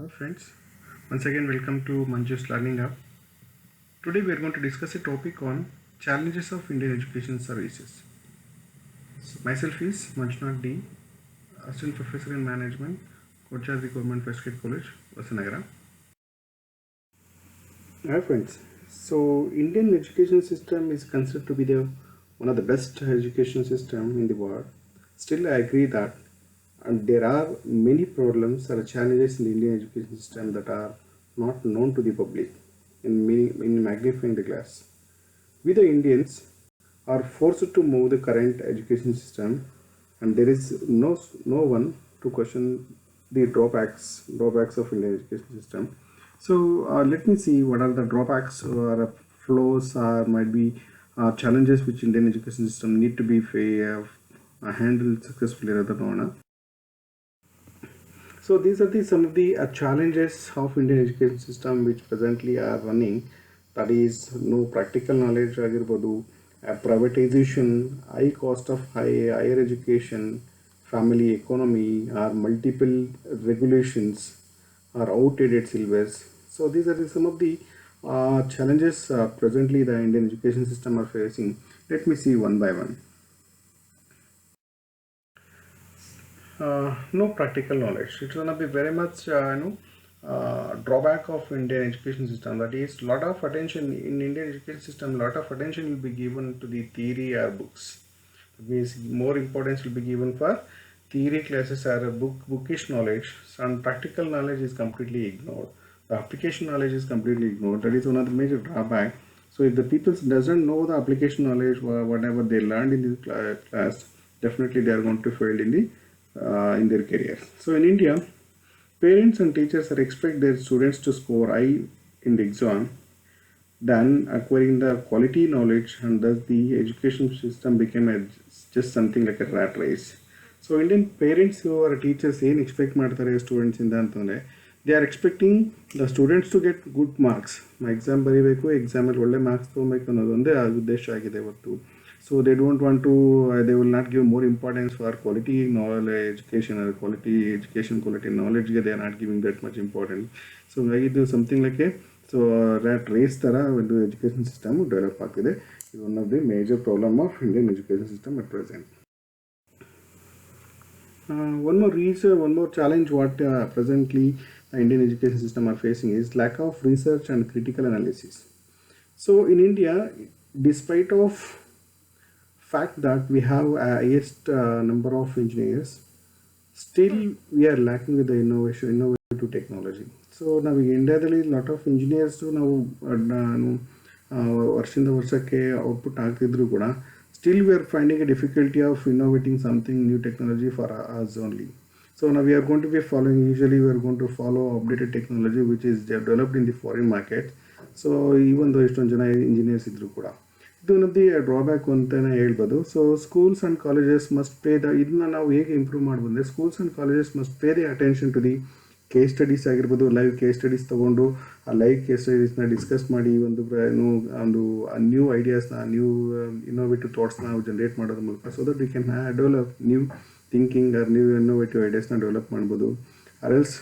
Friends, once again welcome to Manju's Learning Hub. Today we are going to discuss a topic on challenges of Indian education services. So myself is Manjunath D, Assistant Professor in Management, Kochadri Government Westgate College, Vasanagara. Hi friends, so Indian education system is considered to be one of the best education system in the world. Still I agree that there are many problems or challenges in the Indian education system that are not known to the public in magnifying the glass. We the Indians are forced to move the current education system, and there is no one to question the drawbacks of Indian education system. So let me see what are the drawbacks or flaws or might be challenges which Indian education system need to be handled successfully rather than. So these are some of the challenges of Indian education system which presently are running. That is no practical knowledge ಆಗಿರ್ಬೋದು, privatization, high cost of higher education, family economy, or multiple regulations, or outdated syllabus. So these are some of the challenges presently the Indian education system are facing. Let me see one by one. No practical knowledge. It's gonna be very much drawback of Indian education system. That is, lot of attention in Indian education system. Lot of attention will be given to the theory or books. That means more importance will be given for theory classes or bookish knowledge, and practical knowledge is completely ignored. The application knowledge is completely ignored. That is one of the major drawback. So if the people doesn't know the application knowledge, whatever they learned in the class, definitely they are going to fail in their careers. So in India, parents and teachers expect their students to score high in the exam than acquiring the quality knowledge, and thus the education system became just something like a rat race. So Indian parents who are teachers ಏನು expect ಮಾಡ್ತಾರೆ ಸ್ಟೂಡೆಂಟ್ಸಿಂದ ಅಂತಂದರೆ, they are expecting the students to get good marks. Exam ಬರೀಬೇಕು, ಎಕ್ಸಾಮಲ್ಲಿ ಒಳ್ಳೆ marks ತೊಗೊಬೇಕು ಅನ್ನೋದೊಂದೇ ಉದ್ದೇಶ ಆಗಿದೆ ಇವತ್ತು. So they don't want to, they will not give more importance for quality knowledge education or quality knowledge. They are not giving that much importance. So it is something like a rat race tara ಒಂದು education system develop ಆಗ್ತಿದೆ. Is one of the major problem of Indian education system at present. One more challenge what presently the Indian education system are facing is lack of research and critical analysis. So in India, despite of fact that we have highest number of engineers, still we are lacking with the innovative technology. So now in India there is lot of engineers ನಾವು ವರ್ಷದಿಂದ ವರ್ಷಕ್ಕೆ output ಆಗ್ತಿದ್ರು ಕೂಡ still we are finding a difficulty of innovating something new technology for us only. So now we are going to be following, usually we are going to follow updated technology which is developed in the foreign market. So even though ಎಷ್ಟೊಂದು ಜನ engineers ಇದ್ರು ಕೂಡ ಇದು one of the drawback ಅಂತಲೇ ಹೇಳ್ಬೋದು. So schools and colleges must pay ಇದನ್ನ ನಾವು ಹೇಗೆ ಇಂಪ್ರೂವ್ ಮಾಡ್ಬೋದು, schools and colleges must pay the attention to the case studies ಆಗಿರ್ಬೋದು. ಲೈವ್ ಕೇಸ್ ಸ್ಟಡೀಸ್ ತೊಗೊಂಡು ಆ ಲೈವ್ ಕೇಸ್ ಸ್ಟಡೀಸ್ನ ಡಿಸ್ಕಸ್ ಮಾಡಿ ಒಂದು ನ್ಯೂ ಐಡಿಯಾಸ್ನ, ನ್ಯೂ ಇನ್ನೋವೇಟಿವ್ ಥಾಟ್ಸ್ನ ನಾವು ಜನರೇಟ್ ಮಾಡೋದ್ರ ಮೂಲಕ, so that we can develop new thinking or new innovative ಐಡಿಯಾಸ್ನ ಡೆವಲಪ್ ಮಾಡ್ಬೋದು. Or else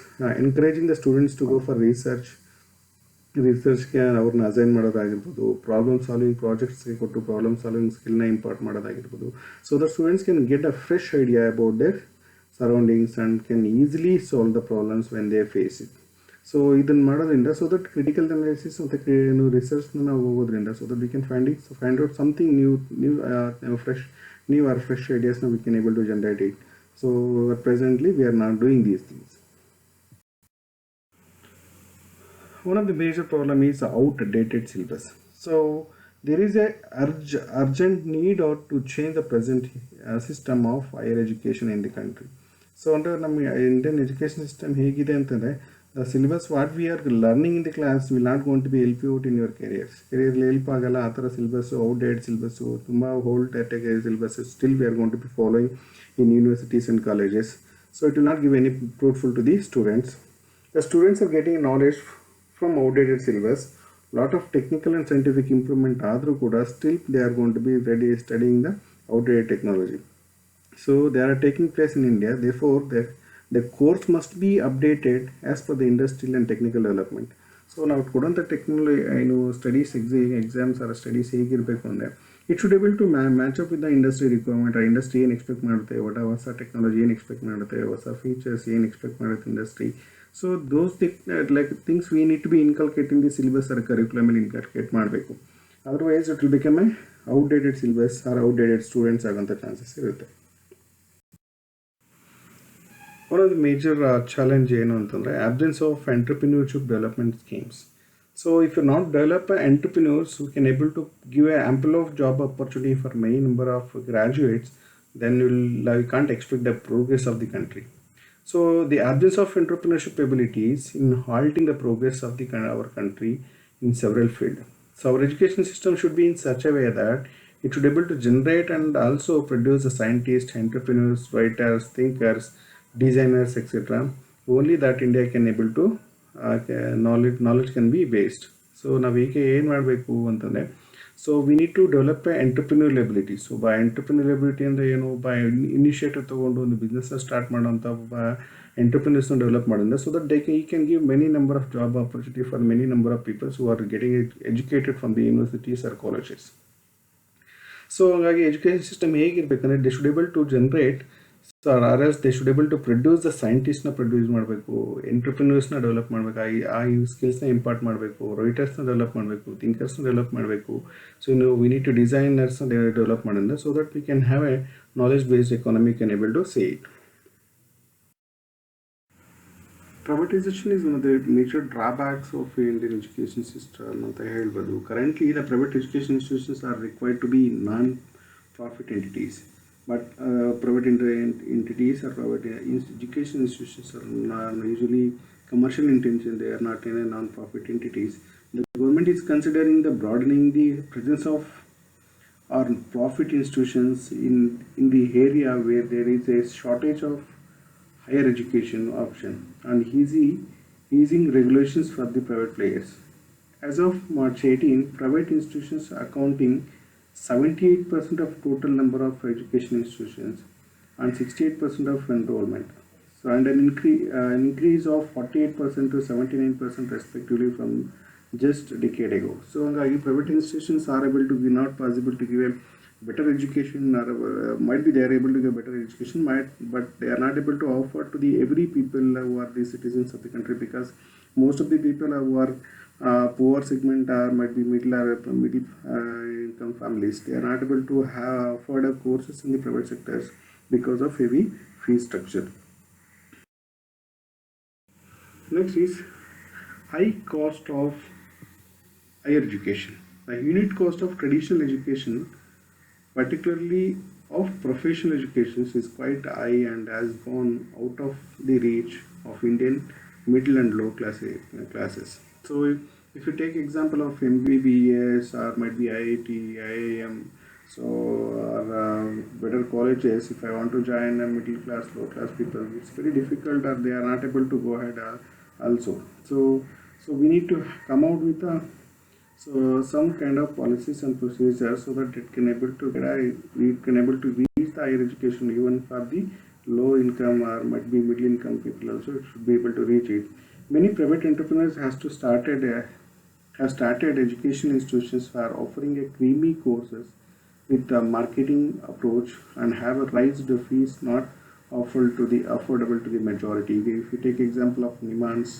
encouraging the students to go for ರಿಸರ್ಚ್ಗೆ ಅವ್ರನ್ನ ಅಸೈನ್ ಮಾಡೋದಾಗಿರ್ಬೋದು, ಪ್ರಾಬ್ಲಮ್ ಸಾಲ್ವಿಂಗ್ ಪ್ರಾಜೆಕ್ಟ್ಸ್ಗೆ ಕೊಟ್ಟು ಪ್ರಾಬ್ಲಮ್ ಸಾಲ್ವಿಂಗ್ ಸ್ಕಿಲ್ನ ಇಂಪಾರ್ಟ್ ಮಾಡೋದಾಗಿರ್ಬೋದು. So the students can get a fresh idea about their surroundings and can easily solve the problems when they face it. So ಇದನ್ನು ಮಾಡೋದ್ರಿಂದ, so that critical analysis ಮತ್ತು ರಿಸರ್ಚ್ನ ನಾವು ಹೋಗೋದ್ರಿಂದ, so that we can find out something new or fresh ಐಡಿಯಾಸ್ನ we can able to generate it. So presently we are not doing these things. One of the major problem is outdated syllabus. So there is a urgent need or to change the present system of higher education in the country. So under ನಮ್ಮ Indian education system ಹೇಗಿದೆ ಅಂತಂದರೆ, the syllabus what we are learning in the class will not going to be help you out in your careerಲಿ help ಆಗಲ್ಲ. ಆ ಥರ syllabus, outdated syllabus, ತುಂಬ old syllabus still we are going to be following in universities and colleges. So it will not give any fruitful to the students. The students are getting knowledge from outdated syllabus. Lot of technical and scientific improvement ಆದರೂ ಕೂಡ still they are going to be studying the outdated technology. So they are taking place in India. Therefore the course must be updated as per the industrial and technical development. So ನಾವು ಕೊಡೋಂಥ technology ಏನು studies exams or studies ಹೇಗಿರಬೇಕು ಅಂದರೆ it should able to match up with the industry requirement. ಆ industry ಏನು expect ಮಾಡುತ್ತೆ, ಹೊಸ technology ಏನು ಎಕ್ಸ್ಪೆಕ್ಟ್ ಮಾಡುತ್ತೆ, ಹೊಸ ಫೀಚರ್ಸ್ ಏನು ಎಕ್ಸ್ಪೆಕ್ಟ್ ಮಾಡುತ್ತೆ industry. So those things we need to be inculcate in the syllabus or ಕರಿಕ್ಯುಲಮಲ್ಲಿ ಇನ್ಕಲ್ಕೇಟ್ ಮಾಡಬೇಕು. Otherwise it will become a outdated syllabus or outdated students ಆಗೋಂಥ ಚಾನ್ಸಸ್ ಇರುತ್ತೆ. One of the major challenge ಏನು ಅಂತಂದರೆ absence of entrepreneurship development schemes. So if you not develop entrepreneurs who can able to give a ample of job opportunity for many number of graduates, then you can't expect the progress of the country. So the absence of entrepreneurship abilities in halting the progress of our country in several fields. So our education system should be in such a way that it should be able to generate and also produce the scientists, entrepreneurs, writers, thinkers, designers, etc. Only that India can able to knowledge can be based. So ನಾವು ಹೇಗೆ ಏನು ಮಾಡಬೇಕು ಅಂತಂದರೆ, so we need to develop entrepreneur ability. So by entrepreneur ability ಅಂದರೆ ಏನು, by initiative ತೊಗೊಂಡು ಒಂದು ಬಿಸ್ನೆಸ್ನ ಸ್ಟಾರ್ಟ್ ಮಾಡೋಂಥ ಎಂಟರ್ಪ್ರಿನ್ಯೂರ್ಸ್ನ ಡೆವಲಪ್ ಮಾಡೋದ್ರಿಂದ, ಸೊ ದಟ್ ಈ can give many number of job opportunity for many number of peoples who are getting educated from the universities or colleges. So ಹಾಗಾಗಿ ಎಜುಕೇಷನ್ ಸಿಸ್ಟಮ್ ಹೇಗಿರಬೇಕಂದ್ರೆ they should able to generate, so or else they should able to produce the ಸೈಂಟಿಸ್ಟ್ನ produce ಮಾಡಬೇಕು, ಎಂಟರ್ಪ್ರಿನ್ಯೂರ್ಸ್ನ develop ಮಾಡಬೇಕು, ಆ ಸ್ಕಿಲ್ಸ್ನ import ಮಾಡಬೇಕು, ರೈಟರ್ಸ್ನ develop ಮಾಡಬೇಕು, ಥಿಂಕರ್ಸ್ನ develop ಮಾಡಬೇಕು. ಸೊ ಇನ್ನು ವಿ ನೀಡ್ ಟು ಡಿಸೈನರ್ಸ್ನ ಡೆವಲಪ್ ಮಾಡೋದ್ರಿಂದ, so that we can have a knowledge based economy can able to say it. Privatization is one of the major drawbacks of Indian education system ಅಂತ ಹೇಳ್ಬೋದು. Currently the private education institutions are required to be non-profit entities. But private entities or private education institutions are usually commercial intention. They are not in a non-profit entities. The government is considering the broadening the presence of or profit institutions in the area where there is a shortage of higher education option and easing regulations for the private players. As of March 18, private institutions accounting 78% of total number of education institutions and 68% of enrollment. So and an increase of 48% to 79% respectively from just a decade ago. So private institutions are able to be not possible to give a better education, or might be they are able to give better education, but they are not able to offer to the every people who are the citizens of the country, because most of the people who are poor segment or might be middle income families, they are not able to afford courses in the private sectors because of heavy fee structure. Next is high cost of higher education. The unit cost of traditional education, particularly of professional education, is quite high and has gone out of the reach of Indian middle and low classes. So if you take example of MBBS or might be IIT, IIM, so better colleges, if I want to join a middle class, low class people, it's very difficult, or they are not able to go ahead also. So we need to come out with some kind of policies and procedures so that it can able to reach the higher education even for the low income or might be middle income people also. It should be able to reach it. Many private entrepreneurs have started education institutions for offering a creamy courses with a marketing approach and have raised the fees not affordable to the majority. If you take example of Nimans,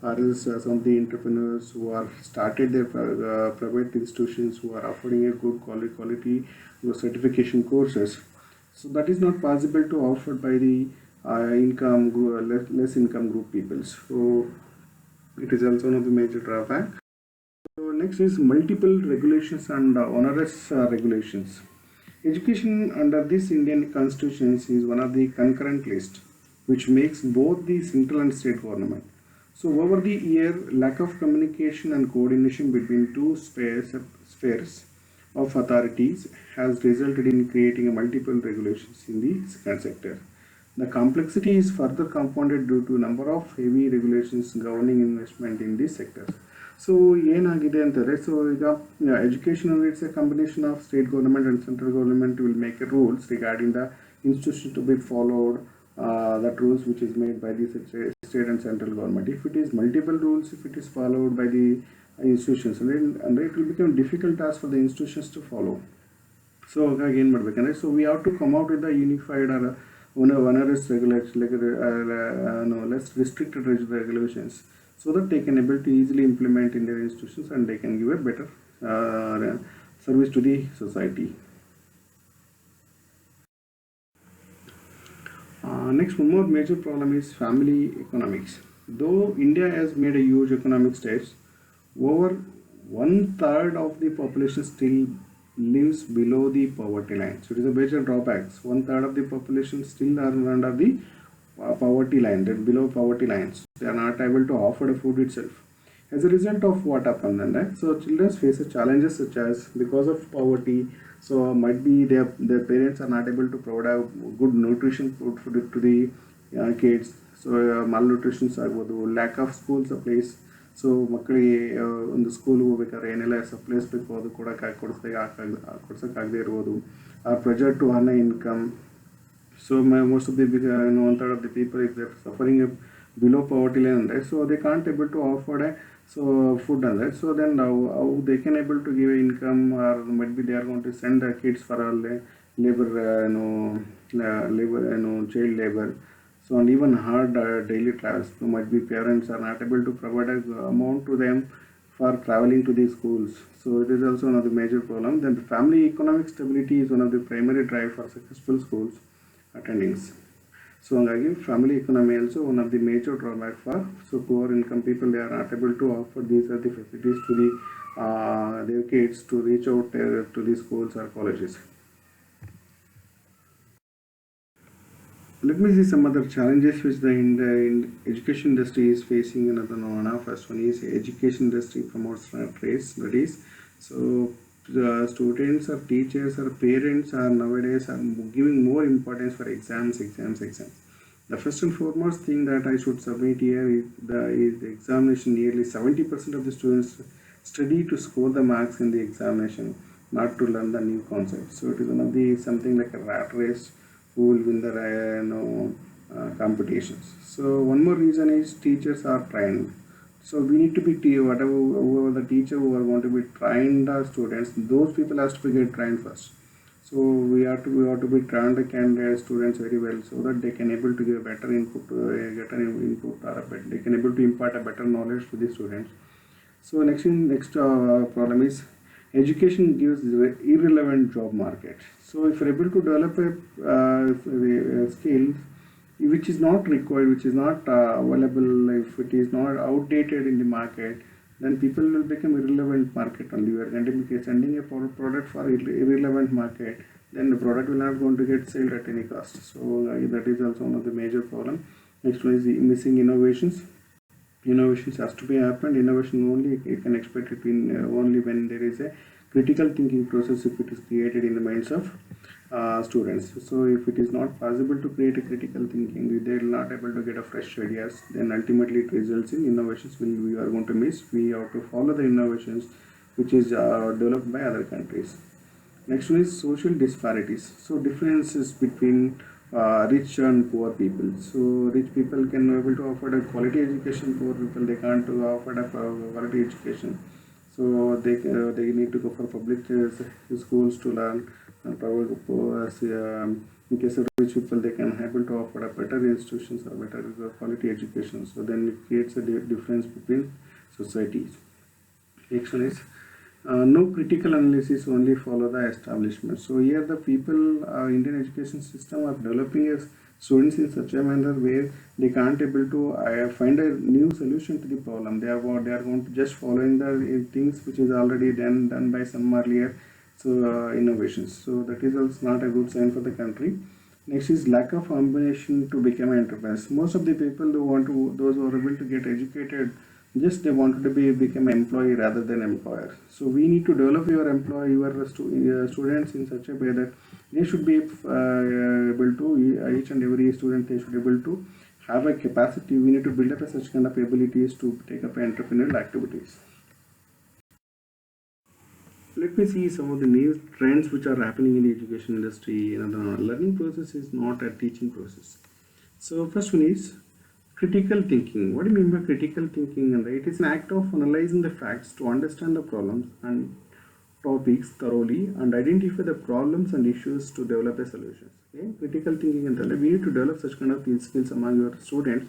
or else some of the entrepreneurs who are started their private institutions who are offering a good quality certification courses, so that is not possible to offer by the less income group people. So it is also one of the major drawback. So next is multiple regulations and onerous regulations. Education under this Indian constitution is one of the concurrent list, which makes both the central and state government. So over the year, lack of communication and coordination between two spheres of authorities has resulted in creating a multiple regulations in the second sector. The complexity is further compounded due to number of heavy regulations governing investment in these sectors. So ಏನಾಗಿದೆ ಅಂತಂದರೆ, so ಈಗ education it's a combination of state government and central government will make rules regarding the institution to be followed, that rules which is made by the state and central government. If it is multiple rules, if it is followed by the institutions, and it will become difficult task for the institutions to follow. So again, so we have to come out with a unified or onerous regulations, like no, less restricted regulations, so that they can able to easily implement in their institutions and they can give a better service to the society. Next, one more major problem is family economics. Though India has made a huge economic steps, over one third of the population still lives below the poverty line. So it is a major drawbacks. One third of the population still are under the poverty line, that below poverty lines. They are not able to afford a food itself. As a result of what happened then, right? So children face challenges such as, because of poverty, so might be their parents are not able to provide a good nutrition food to the kids. So malnutrition agbodu, lack of school supplies. So ಮಕ್ಕಳಿಗೆ ಒಂದು ಸ್ಕೂಲ್ಗೆ ಹೋಗ್ಬೇಕಾದ್ರೆ ಏನೆಲ್ಲ supplies ಬೇಕು ಅದು ಕೂಡ ಕೊಡ್ಸೋಕ್ಕಾಗದೇ ಇರ್ಬೋದು. Pressure to earn income. So most of the one third of the people, if they're suffering below poverty line, right? So they can't able to afford food, right? So then how they can able to give income, or might be they are going to send their kids for labor, child labor. So and even hard daily travels. So might be parents are not able to provide a amount to them for traveling to the schools. So it is also one of the major problems. Then the family economic stability is one of the primary drive for successful schools attendings. So again, family economy also one of the major drawback for poor income people. They are not able to offer these are the facilities to the their kids to reach out to the schools or colleges. Let me see some other challenges which the education industry is facing. Another one, first one is education industry promotes race. That is, so the students or teachers or parents are nowadays are giving more importance for exams. The first and foremost thing that I should submit here is the examination. Nearly 70% of the students study to score the marks in the examination, not to learn the new concepts. So it is one of the something like a rat race who will win the competitions. So one more reason is teachers are trained. So we need to be whoever the teacher who are going to be trained students, those people has to get trained first. So we have to be trained the candidate students very well, so that they can able to give better input, they can able to impart a better knowledge to the students. So next problem is education gives irrelevant job market. So if you're able to develop a skill which is not required, which is not available, if it is not outdated in the market, then people will become irrelevant market only. You are going to be sending a product for irrelevant market, then the product will not going to get sold at any cost. So that is also one of the major problem. Next one is the missing innovations. Innovations has to be happened. Innovation only you can expect it in only when there is a critical thinking process, if it is created in the minds of students. So if it is not possible to create a critical thinking, they will not able to get a fresh ideas, then ultimately it results in innovations we are going to miss. We have to follow the innovations which is developed by other countries. Next one is social disparities. So differences between rich and poor people. So rich people can be able to afford a quality education. Poor people, they can't afford a quality education. So they need to go for public schools to learn. In case of rich people, they can able to afford a better institutions or better quality education. So then it creates a difference between societies. Next one is no critical analysis, only follow the establishment. So here the people, Indian education system are developing students in such a manner where they can't able to find a new solution to the problem. They are going to just following the things which is already done by some earlier innovations. So that is also not a good sign for the country. Next is lack of ambition to become entrepreneurs. Most of the people those who are able to get educated, just they wanted to become employee rather than employer. So we need to develop your students in such a way that they should be able to, each and every student, they should be able to have a capacity. We need to build up such kind of abilities to take up entrepreneurial activities. Let me see some of the new trends which are happening in the education industry. Learning process is not a teaching process. So first one is critical thinking. What do you mean by critical thinking? And it is an act of analyzing the facts to understand the problems and topics thoroughly and identify the problems and issues to develop a solution. Okay? Critical thinking and we need to develop such kind of skills among your students,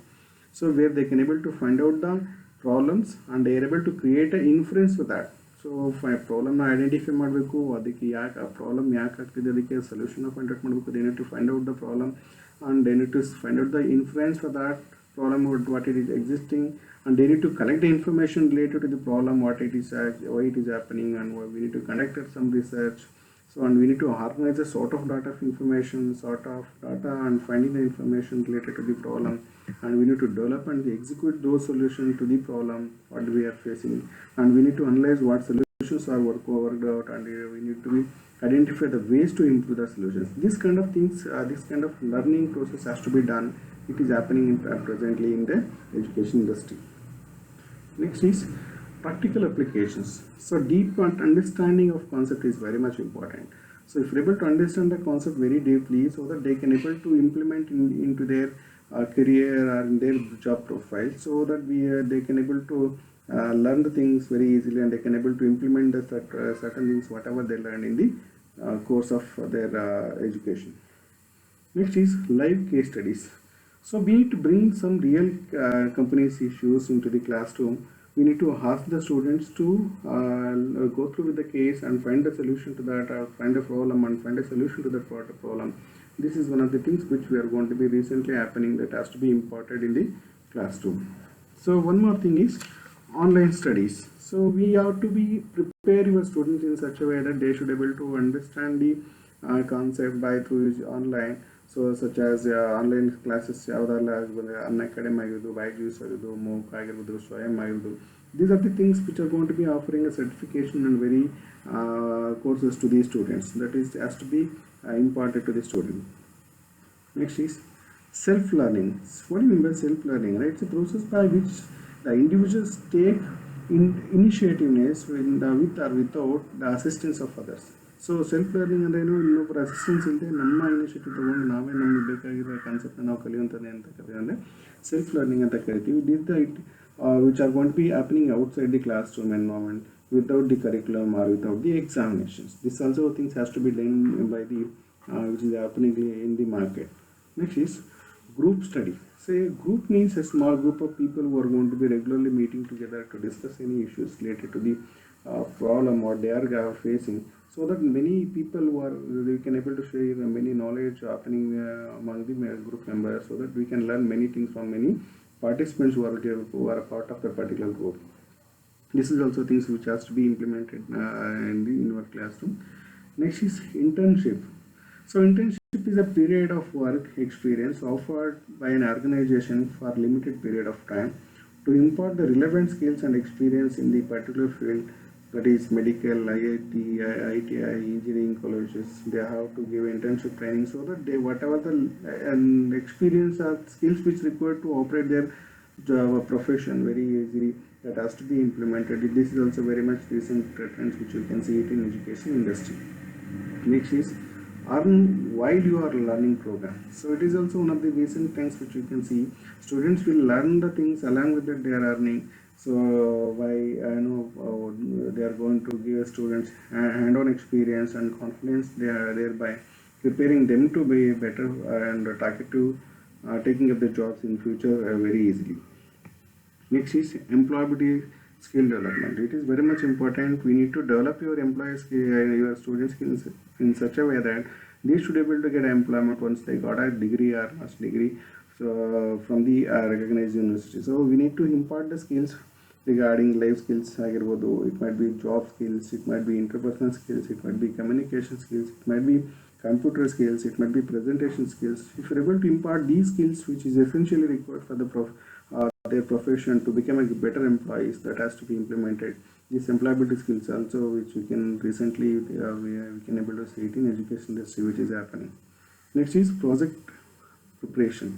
so where they can able to find out the problems and they are able to create an inference for that. So ಪ್ರಾಬ್ಲಮ್ನ identify ಮಾಡಬೇಕು, ಅದಕ್ಕೆ ಯಾಕೆ ಆ problem ಯಾಕೆ ಆಗ್ತಿದೆ, ಅದಕ್ಕೆ ಸೊಲ್ಯೂಷನ್ನ find out ಮಾಡಬೇಕು. They need to find out the problem and they need to find out the inference for that problem, what it is existing, and they need to collect the information related to the problem, what it is, why it is happening, and we need to conduct some research. So and we need to organize a sort of data of information, sort of data and finding the information related to the problem, and we need to develop and execute those solutions to the problem what we are facing, and we need to analyze what solutions are worked out, and we need to identify the ways to improve the solutions. This kind of things, this kind of learning process has to be done. It is happening presently in the education industry. Next is practical applications. So deep understanding of concept is very much important. So if you're able to understand the concept very deeply, so that they can able to implement into their career or in their job profile, so that they can able to learn the things very easily, and they can able to implement the certain things whatever they learn in the course of their education. Next is live case studies. So we need to bring some real companies issues into the classroom. We need to ask the students to go through with the case and find the solution to that, or find a problem and find a solution to that problem. This is one of the things which we are going to be recently happening that has to be imparted in the classroom. So one more thing is online studies. So we have to be prepare your students in such a way that they should able to understand the concept by through online. So such as online classes ಯಾವುದೆಲ್ಲ ಆಗ್ಬೋದು, ಅನ್ಅಕಾಡೆಮಿ ಆಗಿರ್ಬೋದು, ಬೈಜೂಸ್ ಆಗಿರ್ಬೋದು, MOOC ಆಗಿರ್ಬೋದು, ಸ್ವಯಂ ಆಗಿರ್ಬೋದು. These are the things which are going to be offering a certification and very courses to the students. That is has to be imparted to the student. Next is self-learning. What do you mean by self-learning? Right? It's a process by which the individuals take initiativeness with or without the assistance of others. So self learning ಅಂದರೆ ಏನು, ಇನ್ನೊಬ್ಬರ assistance ಇಲ್ಲದೆ ನಮ್ಮ initiative ತೊಗೊಂಡು ನಾವೇ ನಮಗೆ ಬೇಕಾಗಿರೋ ಕಾನ್ಸೆಪ್ಟ್ನ ನಾವು ಕಲಿಯುವಂಥದ್ದೇ ಅಂತ ಕರೀತೀವಿ, ಅಂದರೆ ಸೆಲ್ಫ್ ಲರ್ನಿಂಗ್ ಅಂತ ಕರಿತೀವಿ. This the it which are going to be happening outside the class room environment without the curriculum or without the examinations. This also things has to be done by the which is happening in the market. Next is group study. Say group means a small group of people who are going to be regularly meeting together to discuss any issues related to the problem what they are facing, so that many people who are they can able to share many knowledge happening among the group members, so that we can learn many things from many participants who are a part of the particular group. This is also things which has to be implemented in our classroom. Next is internship. So internship is a period of work experience offered by an organization for a limited period of time to impart the relevant skills and experience in the particular field, that is medical, IIT, ITI, engineering colleges. They have to give internship training, so that they whatever the experience or skills which required to operate their profession very easily, that has to be implemented. This is also very much recent trends which you can see it in education industry. Next is earn while you are learning program. So it is also one of the recent things which you can see. Students will learn the things along with that they are earning. So by they are going to give students hand-on experience and confidence. They are thereby preparing them to be better and target to taking up the jobs in future very easily. Next is employability skill development. It is very much important. We need to develop your employees, your student skills in such a way that they should be able to get employment once they got a degree or master's degree, so from the recognized university. So we need to impart the skills regarding life skills. It might be job skills, it might be interpersonal skills, it might be communication skills, it might be computer skills, it might be presentation skills. If you're able to impart these skills, which is essentially required for their profession to become a better employees, that has to be implemented. These employability skills also, which we can recently we can able to see it in education industry, which is happening. Next is project preparation,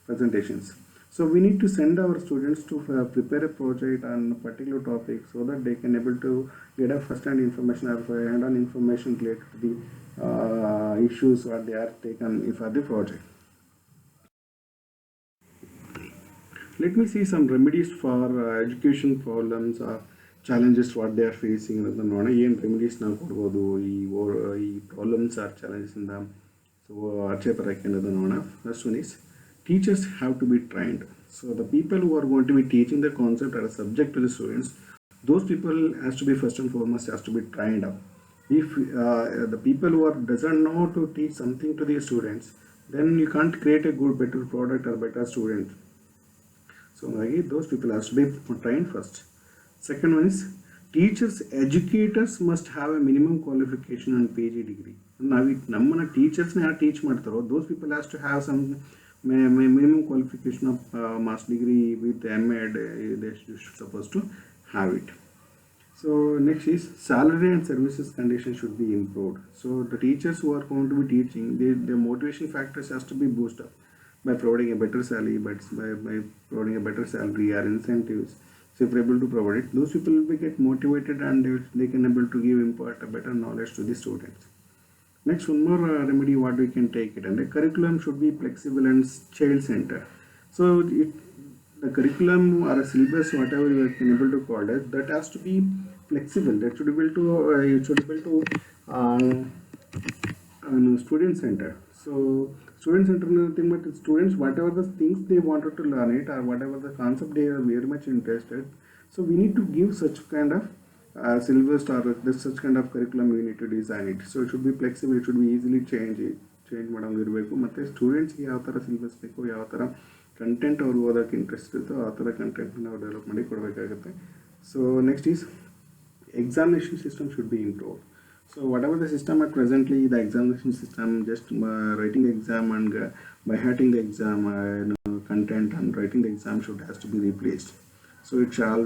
presentations. So we need to send our students to prepare a project on a particular topic, so that they can able to get a first-hand information or hand-on information related to the issues what they are taken for the project. let me see some remedies for education problems or challenges what they are facing ಅನ್ನೋದನ್ನ ನೋಡೋಣ. ಏನು remedies ನಾವು ಕೊಡ್ಬೋದು ಈ problems R challenges ಇಂದ so ಆಚೆ ಬರೋಕ್ಕೆ ಅನ್ನೋದನ್ನ ನೋಡೋಣ. First one is teachers have to be trained. So the people who are going to be teaching the concept or a subject to the students, those people has to be first and foremost has to be trained up. If the people who are doesn't know to teach something to the students, then you can't create a good better product or better student. So those people has to be trained first. Second one is teachers, educators must have a minimum qualification and PG degree. Now ನಮ್ಮನ್ನ ಟೀಚರ್ಸ್ನ ಯಾರು teach ಮಾಡ್ತಾರೋ those people has to have some minimum qualification of master's degree with MEd. They should supposed to have it. So next is salary and services conditions should be improved. So the teachers who are going to be teaching, their motivation factors has to be boosted up by providing a better salary, by providing a better salary or incentives. So if we're able to provide it, those people will get motivated and they can able to impart a better knowledge to the students. Next, one more remedy what we can take it, and the curriculum should be flexible and child centered. So the curriculum or a syllabus, whatever you can able to call it, that has to be flexible. That should be able to student centered. So student centered nothing but students, whatever the things they wanted to learn it or whatever the concept they are very much interested. So we need to give such kind of syllabus or such kind of curriculum we need to design it. So it should be flexible, it should be easily change ಮಾಡೋಂಗೆ ಇರಬೇಕು. ಮತ್ತು ಸ್ಟೂಡೆಂಟ್ಸ್ಗೆ ಯಾವ ಥರ syllabus ಬೇಕು, ಯಾವ ಥರ content ಅವ್ರು ಓದೋಕ್ಕೆ ಇಂಟ್ರೆಸ್ಟ್ ಇರುತ್ತೋ ಆ ಥರ ಕಂಟೆಂಟ್ನ ನಾವು ಡೆವಲಪ್ ಮಾಡಿ ಕೊಡಬೇಕಾಗುತ್ತೆ. So next is examination system should be improved. So whatever the system at presently, the examination system, just writing the exam and by hearting the exam content and writing the exam has to be replaced. So it shall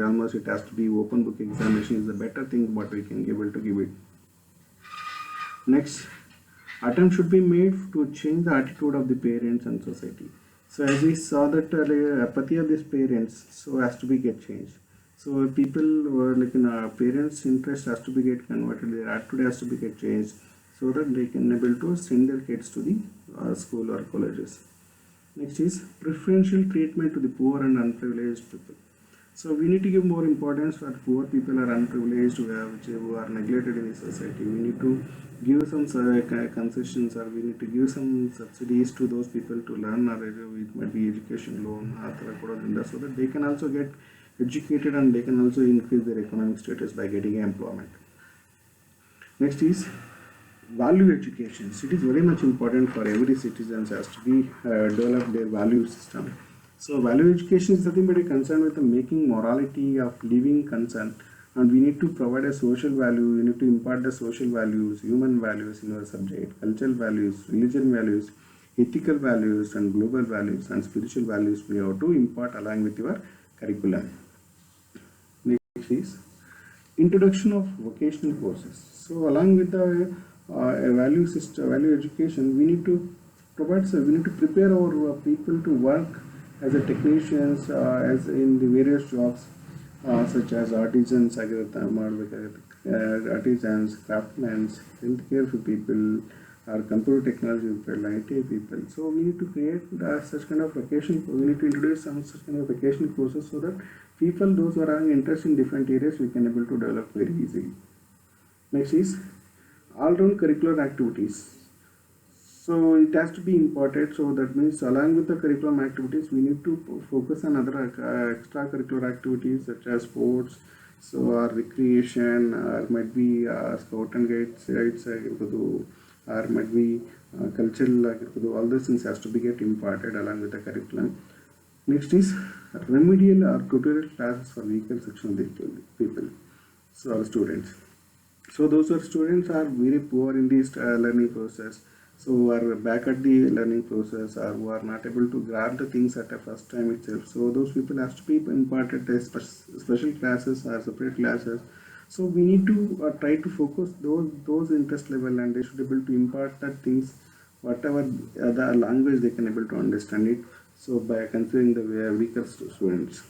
almost it has to be open book examination is the better thing what we can be able to give it. Next, attempt should be made to change the attitude of the parents and society. So as we saw that apathy of these parents so has to be get changed. So people were like parents' interest has to be get converted, their attitude has to be get changed so that they can able to send their kids to the school or colleges. Next is preferential treatment to the poor and unprivileged people. So we need to give more importance for poor people or unprivileged who are neglected in the society. We need to give some concessions or we need to give some subsidies to those people to learn, or it might be education loan so that they can also get educated and they can also increase their economic status by getting employment. Next is value education. It is very much important for every citizen has to be develop their value system. So value education is nothing but a concern with the making morality of living concern, and we need to provide a social value. We need to impart the social values, human values in our subject, cultural values, religion values, ethical values, and global values and spiritual values we have to impart along with your curriculum. Next is introduction of vocational courses. So along with the value system, value education, we need to provide. So we need to prepare our people to work as a technicians, as in the various jobs such as artisans, artisans, craftsmen, healthcare people, or computer technology people, IT people. So we need to create such kind of vocation. We need to introduce some such kind of vocational courses so that people, those who are having interest in different areas, we can able to develop very easily. Next is all-round curricular activities. So it has to be imported. So that means along with the curriculum activities, we need to focus on other extracurricular activities such as sports, so or recreation, or might be scout and guides, or might be cultural. All those things has to be get imparted along with the curriculum. Next is remedial or tutorial classes for weaker section of the people. So our students. So those are students are very poor in this learning process. So who are back at the learning process or who are not able to grab the things at a first time itself. So those people have to be imparted as special classes or separate classes. So we need to try to focus those interest level, and they should be able to impart that things whatever the language they can able to understand it. So by considering the weaker students.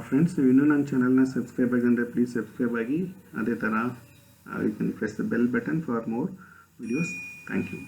Friends, if you know our channel na subscribe agande please subscribe agi. Ade tara you can press the bell button for more videos. Thank you.